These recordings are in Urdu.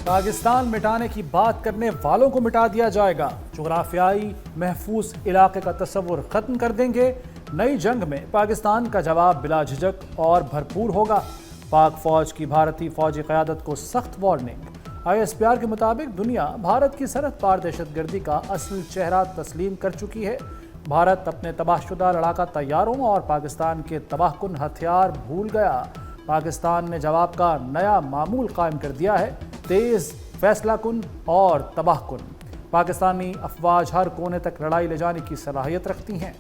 پاکستان مٹانے کی بات کرنے والوں کو مٹا دیا جائے گا، جغرافیائی محفوظ علاقے کا تصور ختم کر دیں گے، نئی جنگ میں پاکستان کا جواب بلا جھجک اور بھرپور ہوگا۔ پاک فوج کی بھارتی فوجی قیادت کو سخت وارننگ۔ ISPR کے مطابق دنیا بھارت کی سرحد پار دہشت گردی کا اصل چہرہ تسلیم کر چکی ہے۔ بھارت اپنے تباہ شدہ لڑاکا طیاروں اور پاکستان کے تباہ کن ہتھیار بھول گیا۔ پاکستان نے جواب کا نیا معمول قائم کر دیا ہے، تیز، فیصلہ کن اور تباہ کن۔ پاکستانی افواج ہر کونے تک لڑائی لے جانے کی صلاحیت رکھتی ہیں۔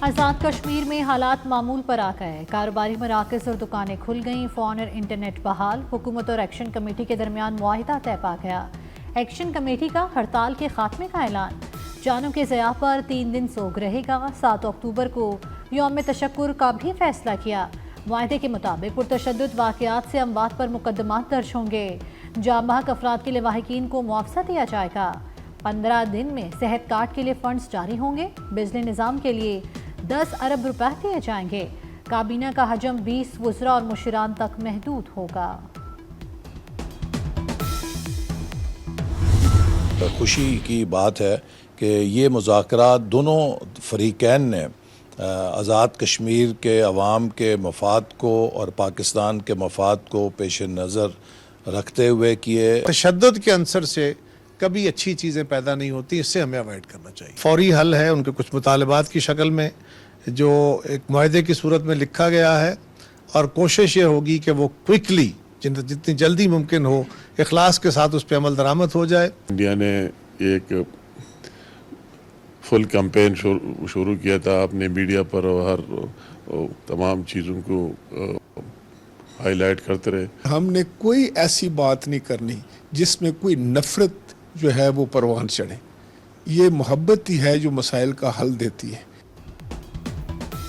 آزاد کشمیر میں حالات معمول پر آ گئے، کاروباری مراکز اور دکانیں کھل گئیں، فون اور انٹرنیٹ بحال، حکومت اور ایکشن کمیٹی کے درمیان معاہدہ طے پا گیا۔ ایکشن کمیٹی کا ہڑتال کے خاتمے کا اعلان، جانوں کے ضیاع پر 3 دن سوگ رہے گا۔ 7 اکتوبر کو یوم تشکر کا بھی فیصلہ کیا۔ معاہدے کے مطابق پرتشدد واقعات سے اموات پر مقدمات درج ہوں گے، جاں بحق افراد کے لواحقین کو معاوضہ دیا جائے گا۔ 15 دن میں صحت کارڈ کے لیے فنڈز جاری ہوں گے، بجلی نظام کے لیے 10 ارب روپے دیے جائیں گے۔ کابینہ کا حجم 20 وزراء اور مشیران تک محدود ہوگا۔ خوشی کی بات ہے کہ یہ مذاکرات دونوں فریقین نے آزاد کشمیر کے عوام کے مفاد کو اور پاکستان کے مفاد کو پیش نظر رکھتے ہوئے کیے۔ تشدد کے عنصر سے کبھی اچھی چیزیں پیدا نہیں ہوتی، اس سے ہمیں اوائڈ کرنا چاہیے۔ فوری حل ہے ان کے کچھ مطالبات کی شکل میں جو ایک معاہدے کی صورت میں لکھا گیا ہے، اور کوشش یہ ہوگی کہ وہ کوئکلی جتنی جلدی ممکن ہو اخلاص کے ساتھ اس پہ عمل درآمد ہو جائے۔ انڈیا نے ایک فل کیمپین شروع کیا تھا اپنے میڈیا پر، اور ہر تمام چیزوں کو ہائی لائٹ کرتے رہے۔ ہم نے کوئی ایسی بات نہیں کرنی جس میں کوئی نفرت جو ہے وہ پروان چڑھے۔ یہ محبت ہی ہے جو مسائل کا حل دیتی ہے۔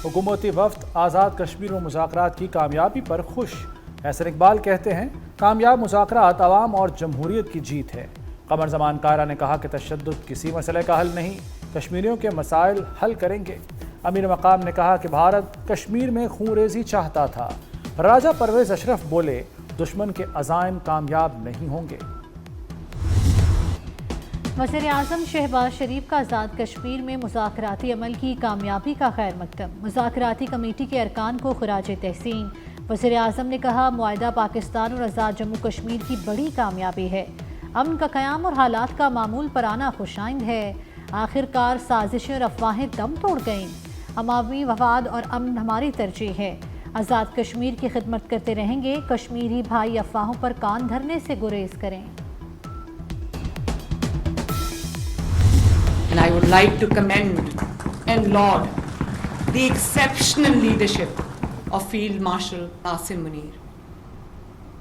حکومتی وفد آزاد کشمیر میں مذاکرات کی کامیابی پر خوش۔ احسن اقبال کہتے ہیں، کامیاب مذاکرات عوام اور جمہوریت کی جیت ہے۔ قمر زمان کائرہ نے کہا کہ تشدد کسی مسئلے کا حل نہیں، کشمیریوں کے مسائل حل کریں گے۔ امیر مقام نے کہا کہ بھارت کشمیر میں خون ریزی چاہتا تھا۔ راجہ پرویز اشرف بولے، دشمن کے عزائم کامیاب نہیں ہوں گے۔ وزیر اعظم شہباز شریف کا آزاد کشمیر میں مذاکراتی عمل کی کامیابی کا خیر مقدم، مذاکراتی کمیٹی کے ارکان کو خراج تحسین۔ وزیر اعظم نے کہا، معاہدہ پاکستان اور آزاد جموں کشمیر کی بڑی کامیابی ہے، امن کا قیام اور حالات کا معمول پر آنا خوش آئند ہے۔ آخر کار سازشیں اور افواہیں دم توڑ گئیں، عوامی مفاد اور امن ہماری ترجیح ہے، آزاد کشمیر کی خدمت کرتے رہیں گے، کشمیری بھائی افواہوں پر کان دھرنے سے گریز کریں۔ And I would like to commend and laud the exceptional leadership of Field Marshal Asim Munir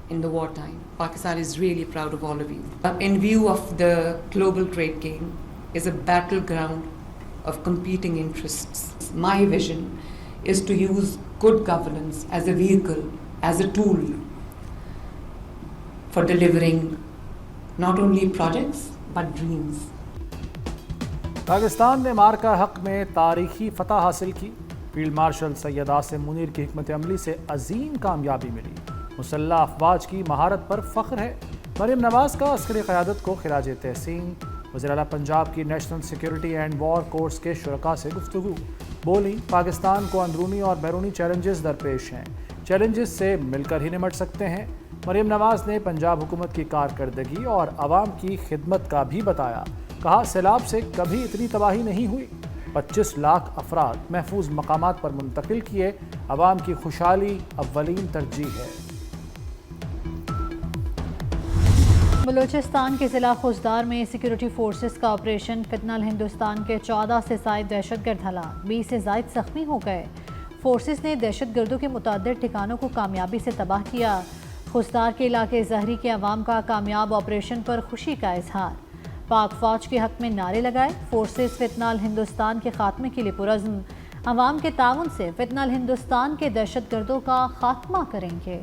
in the wartime. Pakistan is really proud of all of you. In view of the global trade game is a battleground of competing interests. My vision is to use good governance as a vehicle, as a tool for delivering not only projects but dreams. Pakistan نے مارکا حق میں تاریخی فتح حاصل کی۔ فیلڈ مارشل سید عاصم منیر کی حکمت عملی سے عظیم کامیابی ملی، مسلح افواج کی مہارت پر فخر ہے۔ مریم نواز کا عسکری قیادت کو خراج تحسین۔ وزیر اعلیٰ پنجاب کی national security and war course کے شرکاء سے گفتگو، بولی پاکستان کو اندرونی اور بیرونی چیلنجز درپیش ہیں، چیلنجز سے مل کر ہی نمٹ سکتے ہیں۔ مریم نواز نے پنجاب حکومت کی کارکردگی اور عوام کی خدمت کا بھی بتایا، کہا سیلاب سے کبھی اتنی تباہی نہیں ہوئی، 25 لاکھ افراد محفوظ مقامات پر منتقل کیے، عوام کی خوشحالی اولین ترجیح ہے۔ بلوچستان کے ضلع خوزدار میں سیکیورٹی فورسز کا آپریشن فتنہ ہندوستان کے 14 سے زائد دہشت گرد ہلاک، 20 سے زائد زخمی ہو گئے۔ فورسز نے دہشت گردوں کے متعدد ٹھکانوں کو کامیابی سے تباہ کیا۔ خوزدار کے علاقے زہری کے عوام کا کامیاب آپریشن پر خوشی کا اظہار، پاک فوج کے حق میں نعرے لگائے۔ فورسز فتنہ ہندوستان کے خاتمے کے لیے پرعزم، عوام کے تعاون سے فتنہ ہندوستان کے دہشت گردوں کا خاتمہ کریں گے۔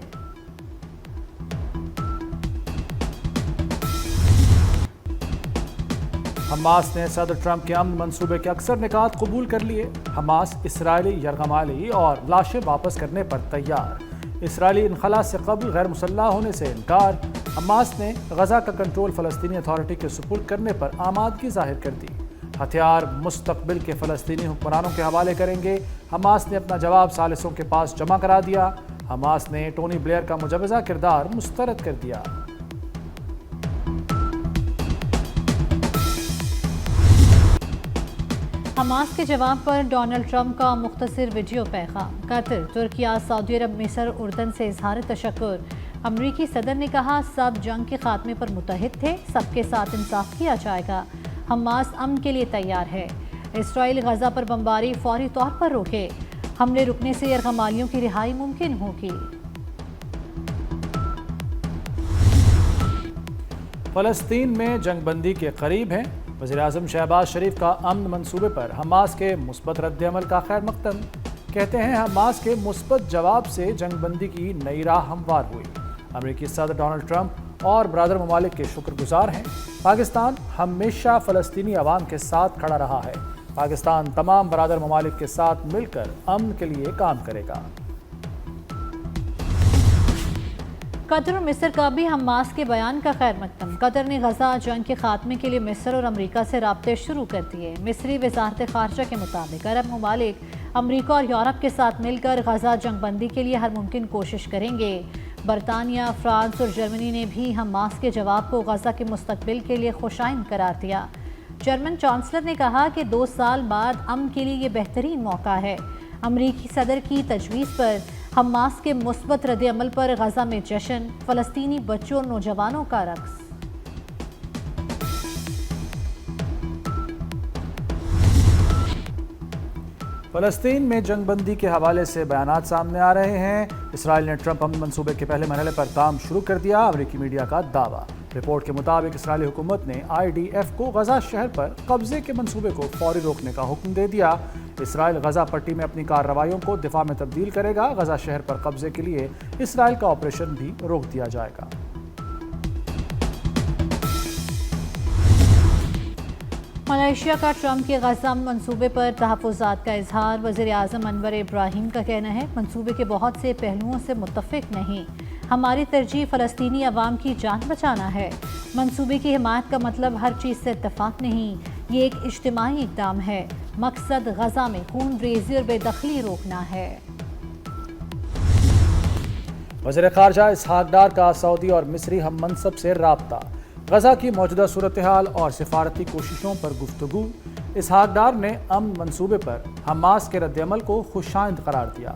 حماس نے صدر ٹرمپ کے امن منصوبے کے اکثر نکات قبول کر لیے۔ حماس اسرائیلی یرغمالی اور لاشیں واپس کرنے پر تیار۔ اسرائیلی انخلا سے قبل غیر مسلح ہونے سے انکار۔ حماس نے غزہ کا کنٹرول فلسطینی اتھارٹی کے سپرد کرنے پر آمادگی ظاہر کر دی۔ ہتھیار مستقبل کے فلسطینی حکمرانوں کے حوالے کریں گے۔ حماس نے اپنا جواب ثالثوں کے پاس جمع کرا دیا۔ حماس نے ٹونی بلیئر کا مجوزہ کردار مسترد کر دیا۔ حماس کے جواب پر ڈونلڈ ٹرمپ کا مختصر ویڈیو پیغام۔ قطر، ترکیہ، سعودی عرب، مصر، اردن سے اظہار تشکر۔ امریکی صدر نے کہا سب جنگ کے خاتمے پر متحد تھے، سب کے ساتھ انصاف کیا جائے گا۔ حماس امن کے لیے تیار ہے۔ اسرائیل غزہ پر بمباری فوری طور پر روکے، حملے رکنے سے یرغمالیوں کی رہائی ممکن ہوگی۔ فلسطین میں جنگ بندی کے قریب ہیں۔ وزیراعظم شہباز شریف کا امن منصوبے پر حماس کے مثبت رد عمل کا خیر مقدم۔ کہتے ہیں حماس کے مثبت جواب سے جنگ بندی کی نئی راہ ہموار ہوئی۔ امریکی صدر ڈونلڈ ٹرمپ اور برادر ممالک کے شکر گزار ہیں۔ پاکستان ہمیشہ فلسطینی عوام کے ساتھ کھڑا رہا ہے۔ پاکستان تمام برادر ممالک کے ساتھ مل کر امن کے لیے کام کرے گا۔ قطر اور مصر کا بھی حماس کے بیان کا خیر مقدم۔ قطر نے غزہ جنگ کے خاتمے کے لیے مصر اور امریکہ سے رابطے شروع کر دیے۔ مصری وزارت خارجہ کے مطابق عرب ممالک امریکہ اور یورپ کے ساتھ مل کر غزہ جنگ بندی کے لیے ہر ممکن کوشش کریں گے۔ برطانیہ، فرانس اور جرمنی نے بھی حماس کے جواب کو غزہ کے مستقبل کے لیے خوشائند قرار دیا۔ جرمن چانسلر نے کہا کہ 2 سال بعد امن کے لیے یہ بہترین موقع ہے۔ امریکی صدر کی تجویز پر حماس کے مثبت رد عمل پر غزہ میں جشن، فلسطینی بچوں اور نوجوانوں کا رقص۔ فلسطین میں جنگ بندی کے حوالے سے بیانات سامنے آ رہے ہیں۔ اسرائیل نے ٹرمپ امن منصوبے کے پہلے مرحلے پر کام شروع کر دیا۔ امریکی میڈیا کا دعویٰ۔ رپورٹ کے مطابق اسرائیلی حکومت نے IDF کو غزہ شہر پر قبضے کے منصوبے کو فوری روکنے کا حکم دے دیا۔ اسرائیل غزہ پٹی میں اپنی کارروائیوں کو دفاع میں تبدیل کرے گا۔ غزہ شہر پر قبضے کے لیے اسرائیل کا آپریشن بھی روک دیا جائے گا۔ ملائیشیا کا ٹرمپ کے غزہ منصوبے پر تحفظات کا اظہار۔ وزیر اعظم انور ابراہیم کا کہنا ہے منصوبے کے بہت سے پہلوؤں سے متفق نہیں، ہماری ترجیح فلسطینی عوام کی جان بچانا ہے۔ منصوبے کی حمایت کا مطلب ہر چیز سے اتفاق نہیں، یہ ایک اجتماعی اقدام ہے۔ مقصد غزہ میں خون ریزی اور بے دخلی روکنا ہے۔ وزیر خارجہ اسحاق ڈار کا سعودی اور مصری ہم منصب سے رابطہ۔ غزہ کی موجودہ صورتحال اور سفارتی کوششوں پر گفتگو۔ اسحاق ڈار نے امن منصوبے پر حماس کے رد عمل کو خوشائند قرار دیا۔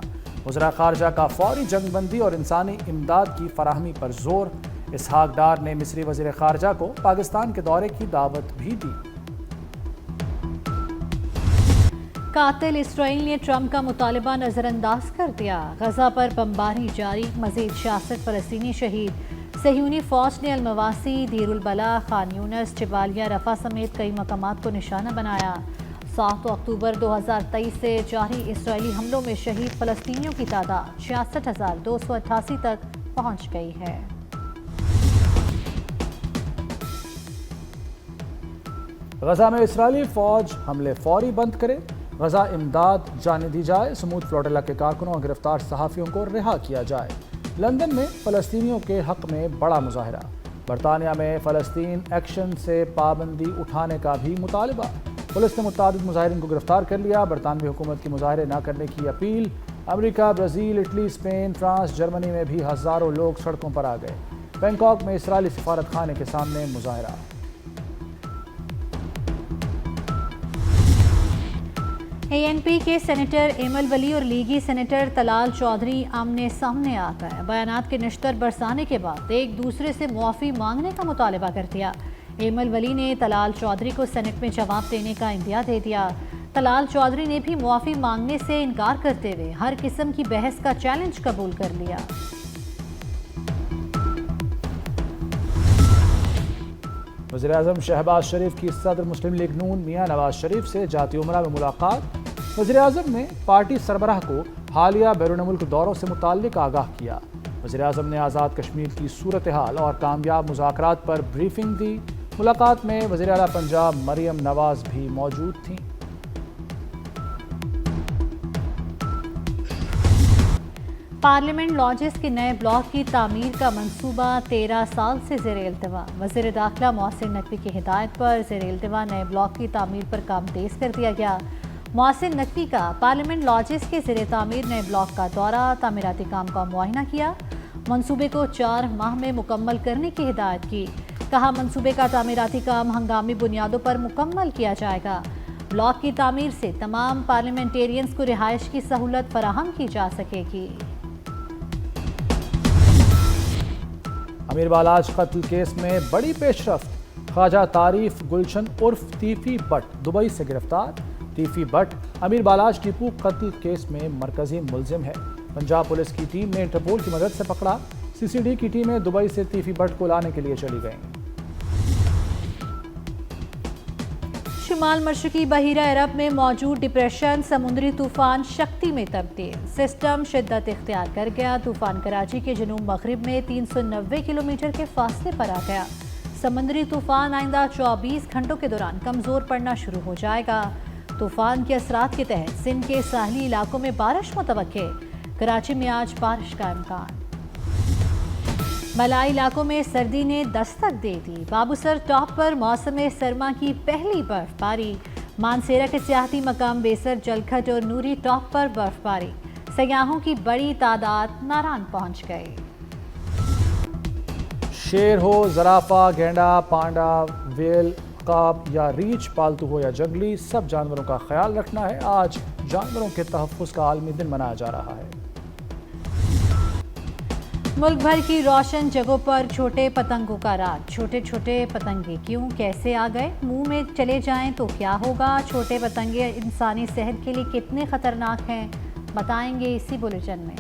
وزراء خارجہ کا فوری جنگ بندی اور انسانی امداد کی فراہمی پر زور۔ اسحاق ڈار نے مصری وزیر خارجہ کو پاکستان کے دورے کی دعوت بھی دی۔ قاتل اسرائیل نے ٹرمپ کا مطالبہ نظر انداز کر دیا۔ غزہ پر بمباری جاری، مزید 66 فلسطینی شہید۔ صہیونی فوج نے المواسی، دیر البلح، خان یونس، جبالیہ رفح سمیت کئی مقامات کو نشانہ بنایا۔ 7 اکتوبر 2023 سے جاری اسرائیلی حملوں میں شہید فلسطینیوں کی تعداد 66,288 تک پہنچ گئی ہے۔ غزہ میں اسرائیلی فوج حملے فوری بند کرے، غزہ امداد جانے دی جائے، سمود فلوٹیلا کے کارکنوں اور گرفتار صحافیوں کو رہا کیا جائے۔ لندن میں فلسطینیوں کے حق میں بڑا مظاہرہ۔ برطانیہ میں فلسطین ایکشن سے پابندی اٹھانے کا بھی مطالبہ۔ پولیس نے متعدد مظاہرین کو گرفتار کر لیا۔ برطانوی حکومت کی مظاہرے نہ کرنے کی اپیل۔ امریکہ، Brazil, Italy, Spain, France, Germany میں بھی ہزاروں لوگ سڑکوں پر آ گئے۔ بینکاک میں اسرائیلی سفارت خانے کے سامنے مظاہرہ۔ ANP کے سینیٹر ایمل ولی اور لیگی سینیٹر طلال چودھری آمنے سامنے آ گئے۔ بیانات کے نشتر برسانے کے بعد ایک دوسرے سے معافی مانگنے کا مطالبہ کر دیا۔ ایمل ولی نے طلال چودھری کو سینٹ میں جواب دینے کا اندیا دے دیا۔ طلال چودھری نے بھی معافی مانگنے سے انکار کرتے ہوئے ہر قسم کی بحث کا چیلنج قبول کر لیا۔ وزیراعظم شہباز شریف کی صدر مسلم لیگ نون میاں نواز شریف سے جاتی عمرہ میں ملاقات۔ وزیراعظم نے پارٹی سربراہ کو حالیہ بیرون ملک دوروں سے متعلق آگاہ کیا۔ وزیراعظم نے آزاد کشمیر کی صورتحال اور کامیاب مذاکرات پر بریفنگ دی۔ ملاقات میں وزیر اعلیٰ پنجاب مریم نواز بھی موجود تھیں۔ پارلیمنٹ لاجز کے نئے بلاک کی تعمیر کا منصوبہ 13 سال سے زیر التوا۔ وزیر داخلہ محسن نقوی کی ہدایت پر زیر التوا نئے بلاک کی تعمیر پر کام تیز کر دیا گیا۔ محسن نقوی کا پارلیمنٹ لاجز کے زیر تعمیر نئے بلاک کا دورہ، تعمیراتی کام کا معائنہ کیا، منصوبے کو 4 ماہ میں مکمل کرنے کی ہدایت کی۔ کہا منصوبے کا تعمیراتی کام ہنگامی بنیادوں پر مکمل کیا جائے گا۔ بلاک کی تعمیر سے تمام پارلیمنٹیرینز کو رہائش کی سہولت فراہم کی جا سکے گی۔ امیر بالاج قتل کیس میں بڑی پیش رفت، خواجہ تعریف گلشن عرف تیفی بٹ دبئی سے گرفتار۔ تیفی بٹ امیر بالاج ٹیپو قتل کیس میں مرکزی ملزم ہے۔ پنجاب پولیس کی ٹیم نے انٹرپول کی مدد سے پکڑا۔ سی سی ڈی کی ٹیمیں دبئی سے تیفی بٹ کو لانے کے لیے چلی گئیں۔ شمال مشرقی بحیرہ عرب میں موجود ڈپریشن سمندری طوفان شکتی میں تبدیل، سسٹم شدت اختیار کر گیا۔ طوفان کراچی کے جنوب مغرب میں 390 کلومیٹر کے فاصلے پر آ گیا۔ سمندری طوفان آئندہ 24 گھنٹوں کے دوران کمزور پڑنا شروع ہو جائے گا۔ طوفان کے اثرات کے تحت سندھ کے ساحلی علاقوں میں بارش متوقع، کراچی میں آج بارش کا امکان۔ ملائی علاقوں میں سردی نے دستک دے دی، بابوسر ٹاپ پر موسم سرما کی پہلی برف باری۔ مانسیرا کے سیاحتی مقام بیسر جلکھٹ اور نوری ٹاپ پر برف باری، سیاحوں کی بڑی تعداد ناران پہنچ گئی۔ شیر ہو، زرافہ، گینڈا، پانڈا، ویل، عقاب یا ریچھ، پالتو ہو یا جنگلی، سب جانوروں کا خیال رکھنا ہے۔ آج جانوروں کے تحفظ کا عالمی دن منایا جا رہا ہے۔ ملک بھر کی روشن جگہوں پر چھوٹے پتنگوں کا راج۔ چھوٹے چھوٹے پتنگے کیوں، کیسے آ گئے، منہ میں چلے جائیں تو کیا ہوگا، چھوٹے پتنگے انسانی صحت کے لیے کتنے خطرناک ہیں، بتائیں گے اسی بلیٹن میں۔